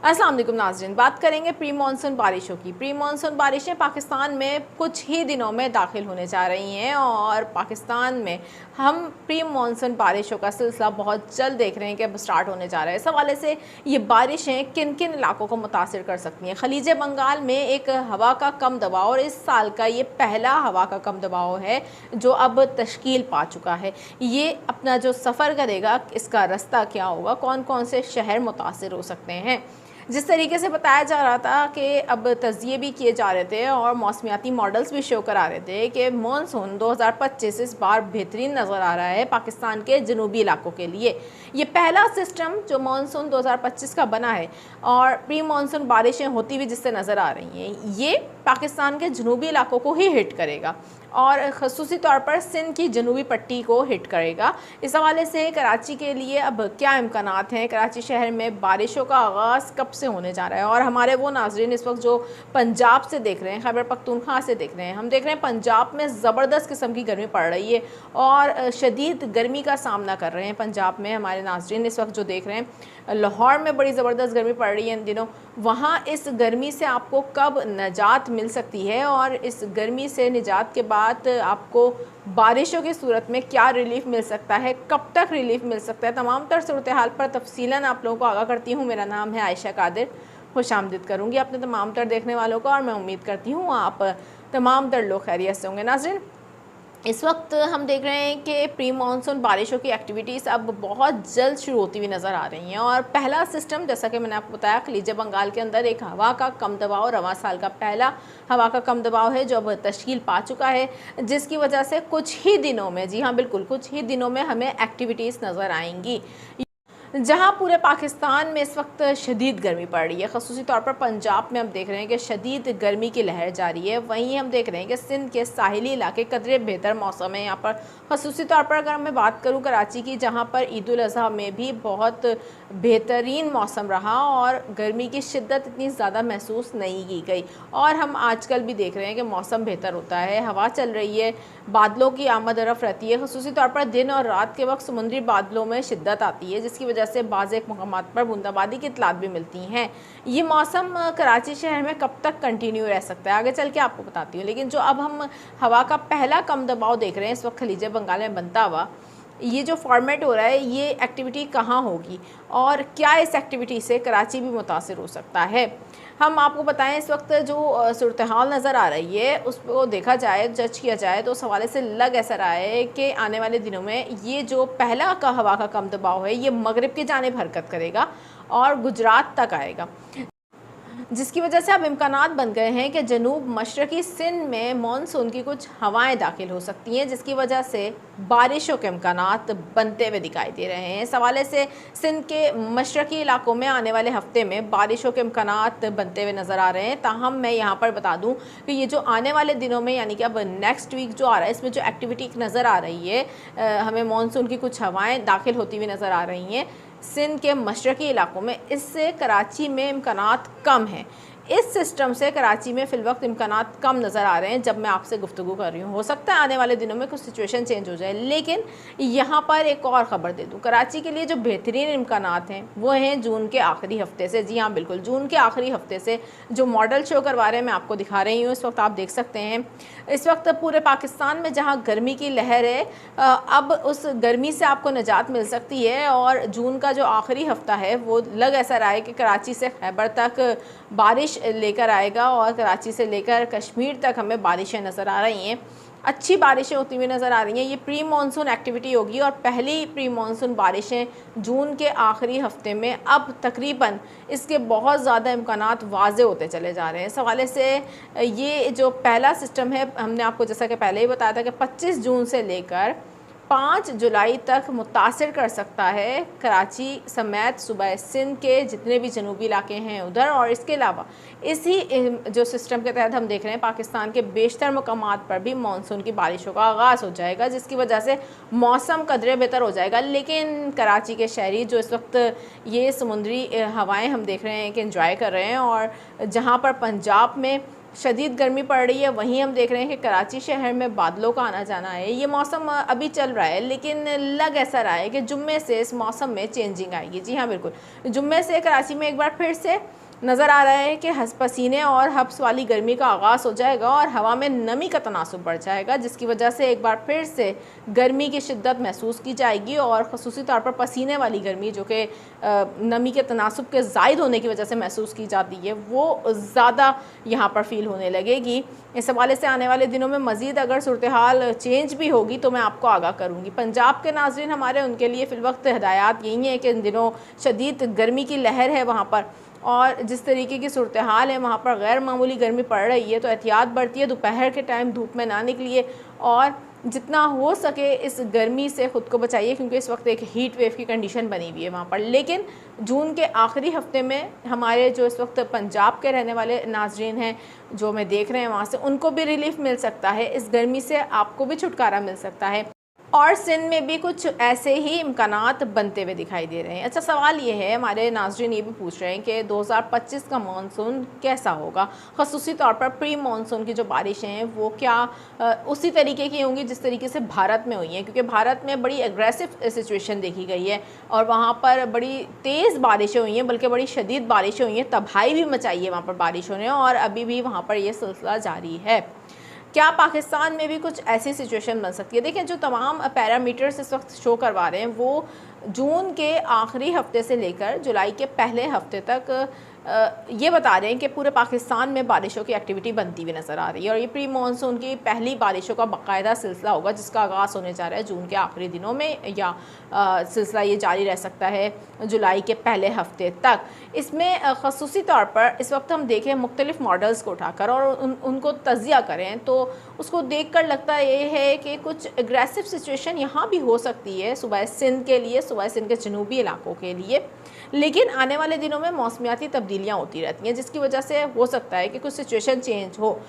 अस्सलाम वालेकुम नाज़रीन, बात करेंगे प्री मानसून बारिशों की। प्री मानसून बारिशें पाकिस्तान में कुछ ही दिनों में दाखिल होने जा रही हैं और पाकिस्तान में हम प्री मानसून बारिशों का सिलसिला बहुत जल्द देख रहे हैं कि अब स्टार्ट होने जा रहा है। इस हवाले से ये बारिशें किन किन इलाकों को मुतासिर कर सकती हैं। खलीज बंगाल में एक हवा का कम दबाव और इस साल का ये पहला हवा का कम दबाव है जो अब तश्कील पा चुका है। ये अपना जो सफ़र करेगा, इसका रास्ता क्या होगा, कौन कौन से शहर मुतासिर हो सकते हैं। जिस तरीके से बताया जा रहा था कि अब तज़िये भी किए जा रहे थे और मौसमियाती मॉडल्स भी शो करा रहे थे कि मानसून 2025 इस बार बेहतरीन नज़र आ रहा है पाकिस्तान के जनूबी इलाकों के लिए। ये पहला सिस्टम जो मानसून 2025 का बना है और प्री मानसून बारिशें होती हुई जिससे नज़र आ रही हैं, ये पाकिस्तान के जनूबी इलाकों को ही हिट करेगा और ख़ुसूसी तौर पर सिंध की जनूबी पट्टी को हिट करेगा। इस हवाले से कराची के लिए अब क्या इम्कानात हैं, कराची शहर में बारिशों का आगाज़ कब से होने जा रहा है। और हमारे वो नाज़रीन इस वक्त जो पंजाब से देख रहे हैं, खैबर पख्तूनख्वा से देख रहे हैं, हम देख रहे हैं पंजाब में ज़बरदस्त किस्म की गर्मी पड़ रही है और शदीद गर्मी का सामना कर रहे हैं पंजाब में हमारे नाज़रीन इस वक्त जो देख रहे हैं। लाहौर में बड़ी ज़बरदस्त गर्मी पड़ रही है इन दिनों। वहाँ इस गर्मी से आपको कब निजात मिल सकती है और इस गर्मी से निजात के बाद आपको बारिशों की सूरत में क्या रिलीफ मिल सकता है, कब तक रिलीफ मिल सकता है, तमाम तर सूरत हाल पर तफसीलन आप लोगों को आगाह करती हूँ। मेरा नाम है आयशा कादिर, खुशामदीद करूँगी अपने तमाम तर देखने वालों को और मैं उम्मीद करती हूँ आप तमाम तर लोग खैरियत से होंगे। नाज़रीन, इस वक्त हम देख रहे हैं कि प्री मानसून बारिशों की एक्टिविटीज़ अब बहुत जल्द शुरू होती हुई नज़र आ रही हैं और पहला सिस्टम, जैसा कि मैंने आपको बताया, खलीज बंगाल के अंदर एक हवा का कम दबाव रवां साल का पहला हवा का कम दबाव है जो अब तश्कील पा चुका है, जिसकी वजह से कुछ ही दिनों में, जी हाँ बिल्कुल, कुछ ही दिनों में हमें एक्टिविटीज़ नज़र आएंगी। जहाँ पूरे पाकिस्तान में इस वक्त शदीद गर्मी पड़ रही है, ख़ुसूसी तौर पर पंजाब में हम देख रहे हैं कि शदीद गर्मी की लहर जारी है। वहीं हम देख रहे हैं कि सिंध के साहिली इलाके कदरे बेहतर मौसम है यहाँ पर। ख़ुसूसी तौर पर अगर मैं बात करूँ कराची की, जहाँ पर ईद उल अज़हा में भी बहुत बेहतरीन मौसम रहा और गर्मी की शिद्दत इतनी ज़्यादा महसूस नहीं की गई। और हम आजकल भी देख रहे हैं कि मौसम बेहतर होता है, हवा चल रही है, बादलों की आमद रफ़ रहती है। ख़ुसूसी तौर पर दिन और रात के वक्त समुद्री बादलों में शिद्दत आती है, जिसकी वजह से बाज़ एक मकामात पर बूंदाबांदी की इतलात भी मिलती हैं। ये मौसम कराची शहर में कब तक कंटिन्यू रह सकता है, आगे चल के आपको बताती हूँ। लेकिन जो अब हम हवा का पहला कम दबाव देख रहे हैं इस वक्त खलीज बंगाल में बनता हुआ, ये जो फॉर्मेट हो रहा है, ये एक्टिविटी कहाँ होगी और क्या इस एक्टिविटी से कराची भी मुतासिर हो सकता है। हम आपको बताएं, इस वक्त जो सूरत हाल नज़र आ रही है उसको देखा जाए, जज किया जाए तो उस हवाले से लग ऐसा रहा है कि आने वाले दिनों में ये जो पहला का हवा का कम दबाव है ये मगरिब की जानिब हरकत करेगा और गुजरात तक आएगा, जिसकी वजह से अब इम्कानात बन गए हैं कि जनूब मशरक़ी सिंध में मानसून की कुछ हवाएं दाखिल हो सकती हैं, जिसकी वजह से बारिशों के इम्कानात बनते हुए दिखाई दे रहे हैं। इस हवाले से सिंध के मशरक़ी इलाकों में आने वाले हफ्ते में बारिशों के इम्कानात बनते हुए नज़र आ रहे हैं। ताहम मैं यहाँ पर बता दूँ कि ये जो आने वाले दिनों में, यानी कि अब नेक्स्ट वीक जो आ रहा है, इसमें जो एक्टिविटी नज़र आ रही है, हमें मानसून की कुछ हवाएँ दाखिल होती हुई नज़र आ रही हैं सिंध के मशरक़ी इलाकों में। इससे कराची में इम्कानात कम हैं। इस सिस्टम से कराची में फ़िलवक्त इम्कानात कम नज़र आ रहे हैं जब मैं आपसे गुफ्तगू कर रही हूँ। हो सकता है आने वाले दिनों में कुछ सिचुएशन चेंज हो जाए, लेकिन यहाँ पर एक और ख़बर दे दूँ, कराची के लिए जो बेहतरीन इम्कानात हैं वो हैं जून के आखिरी हफ्ते से। जी हाँ बिल्कुल, जून के आखिरी हफ्ते से जो मॉडल शो करवा रहे हैं, मैं आपको दिखा रही हूँ, इस वक्त आप देख सकते हैं। इस वक्त पूरे पाकिस्तान में जहाँ गर्मी की लहर है, अब उस गर्मी से आपको निजात मिल सकती है और जून का जो आखिरी हफ्ता है वो लग ऐसा रहा है कि कराची से खैबर तक बारिश लेकर आएगा और कराची से लेकर कश्मीर तक हमें बारिशें नज़र आ रही हैं, अच्छी बारिशें होती हुई नज़र आ रही हैं। ये प्री मानसून एक्टिविटी होगी और पहली प्री मानसून बारिशें जून के आखिरी हफ्ते में अब तकरीबन इसके बहुत ज़्यादा इम्कानात वाज़े होते चले जा रहे हैं। इस हवाले से ये जो पहला सिस्टम है, हमने आपको जैसा कि पहले ही बताया था कि 25 जून से लेकर 5 जुलाई तक मुतासिर कर सकता है कराची समेत सूबा सिंध के जितने भी जनूबी इलाके हैं उधर। और इसके अलावा इसी जो सिस्टम के तहत हम देख रहे हैं पाकिस्तान के बेशतर मकामात पर भी मानसून की बारिशों का आगाज़ हो जाएगा, जिसकी वजह से मौसम कदरे बेहतर हो जाएगा। लेकिन कराची के शहरी जो इस वक्त ये समुद्री हवाएं हम देख रहे हैं कि एंजॉय कर रहे हैं, और जहाँ पर पंजाब में शदीद गर्मी पड़ रही है, वहीं हम देख रहे हैं कि कराची शहर में बादलों का आना जाना है। ये मौसम अभी चल रहा है, लेकिन लग ऐसा रहा है कि जुम्मे से इस मौसम में चेंजिंग आएगी। जी हाँ, बिल्कुल, जुम्मे से कराची में एक बार फिर से नज़र आ रहा है कि पसीने और हब्स वाली गर्मी का आगाज़ हो जाएगा और हवा में नमी का तनासुब बढ़ जाएगा, जिसकी वजह से एक बार फिर से गर्मी की शिद्दत महसूस की जाएगी। और ख़ुसूसी तौर पर पसीने वाली गर्मी, जो कि नमी के तनासुब के ज़ायद होने की वजह से महसूस की जाती है, वो ज़्यादा यहाँ पर फील होने लगेगी। इस हवाले से आने वाले दिनों में मज़ीद अगर सूरत हाल चेंज भी होगी तो मैं आपको आगाह करूँगी। पंजाब के नाज़रीन हमारे, उनके लिए फ़िलवक्त हिदायत यही है कि इन दिनों शदीद गर्मी की लहर है वहाँ पर, और जिस तरीके की सूरत हाल है वहाँ पर गैर मामूली गर्मी पड़ रही है, तो एहतियात बढ़ती है। दोपहर के टाइम धूप में ना निकलिए और जितना हो सके इस गर्मी से ख़ुद को बचाइए, क्योंकि इस वक्त एक हीट वेव की कंडीशन बनी हुई है वहाँ पर। लेकिन जून के आखिरी हफ्ते में हमारे जो इस वक्त पंजाब के रहने वाले नाजरीन हैं, जो मैं देख रहे हैं वहाँ से, उनको भी रिलीफ मिल सकता है, इस गर्मी से आपको भी छुटकारा मिल सकता है। और सिंध में भी कुछ ऐसे ही इम्कानात बनते हुए दिखाई दे रहे हैं। अच्छा, सवाल ये है, हमारे नाज़रीन ये भी पूछ रहे हैं कि 2025 का मानसून कैसा होगा, ख़ुसूसी तौर पर प्री मानसून की जो बारिशें हैं वो क्या उसी तरीके की होंगी जिस तरीके से भारत में हुई हैं, क्योंकि भारत में बड़ी एग्रेसिव सिचुएशन देखी गई है और वहाँ पर बड़ी तेज़ बारिशें हुई हैं, बल्कि बड़ी शदीद बारिशें हुई हैं, तबाही भी मचाई है वहाँ पर बारिशों ने, और अभी भी वहाँ पर यह सिलसिला जारी है। क्या पाकिस्तान में भी कुछ ऐसी सिचुएशन बन सकती है? देखिए, जो तमाम पैरामीटर्स इस वक्त शो करवा रहे हैं वो जून के आखिरी हफ्ते से लेकर जुलाई के पहले हफ्ते तक ये बता रहे हैं कि पूरे पाकिस्तान में बारिशों की एक्टिविटी बनती हुई नज़र आ रही है, और ये प्री मानसून की पहली बारिशों का बाकायदा सिलसिला होगा, जिसका आगाज़ होने जा रहा है जून के आखिरी दिनों में, या सिलसिला ये जारी रह सकता है जुलाई के पहले हफ्ते तक। इसमें ख़ुसूसी तौर पर इस वक्त हम देखें मुख्तलिफ़ मॉडल्स को उठाकर और उनको तज़िया करें, तो उसको देख कर लगता ये है कि कुछ एग्रेसिव सिचुएशन यहाँ भी हो सकती है सूबा सिंध के लिए, सूबा सिंध के जनूबी इलाकों के लिए। लेकिन आने वाले दिनों में मौसमियाती तब्दीलियाँ होती रहती हैं, जिसकी वजह से हो सकता है कि कुछ सिचुएशन चेंज हो।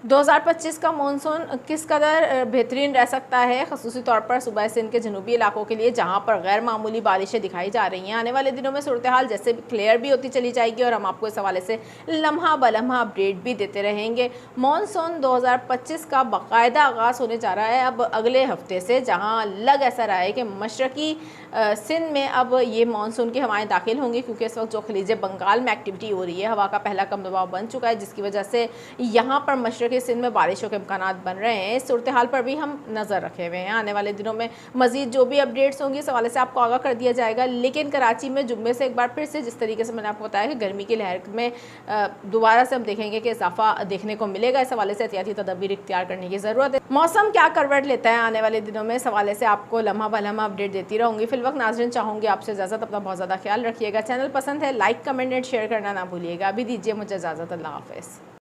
2025 का मानसून किस कदर बेहतरीन रह सकता है, ख़ुसूसी तौर पर सूबा सिंध के जनूबी इलाकों के लिए, जहां पर गैर मामूली बारिशें दिखाई जा रही हैं। आने वाले दिनों में सूरत हाल जैसे क्लियर भी होती चली जाएगी और हम आपको इस हवाले से लम्हा ब लम्हा अपडेट भी देते रहेंगे। मानसून 2025 का बाकायदा आगाज़ होने जा रहा है अब अगले हफ्ते से, जहाँ लग ऐसा रहा है कि मशरक़ी सिंध में अब ये मानसून की हवाएं दाखिल होंगी, क्योंकि इस वक्त जो खलीज बंगाल में एक्टिविटी हो रही है, हवा का पहला कम दबाव बन चुका है, जिसकी वजह से यहाँ पर मशरक़ी सिंध में बारिशों के इम्कानात बन रहे हैं। इस सूरत हाल पर भी हम नज़र रखे हुए हैं। आने वाले दिनों में मज़ीद जो भी अपडेट्स होंगी इस हवाले से आपको आगाह कर दिया जाएगा। लेकिन कराची में जुम्मे से एक बार फिर से, जिस तरीके से मैंने आपको बताया कि गर्मी की लहर में दोबारा से हम देखेंगे कि इजाफा देखने को मिलेगा। इस हवाले से एहतियाती तदबीर इख्तियार करने की ज़रूरत है। मौसम क्या करवट लेता है आने वाले दिनों में, इस हवाले से आपको लम्हा ब लम्हा अपडेट देती रहूँगी। फिलवक्त नाज़रीन चाहूँगी आपसे इजाज़त, अपना बहुत ज़्यादा ख्याल रखिएगा। चैनल पसंद है, लाइक कमेंट शेयर करना ना भूलिएगा। अभी दीजिए मुझे इजाज़त, अल्लाह हाफ़िज़।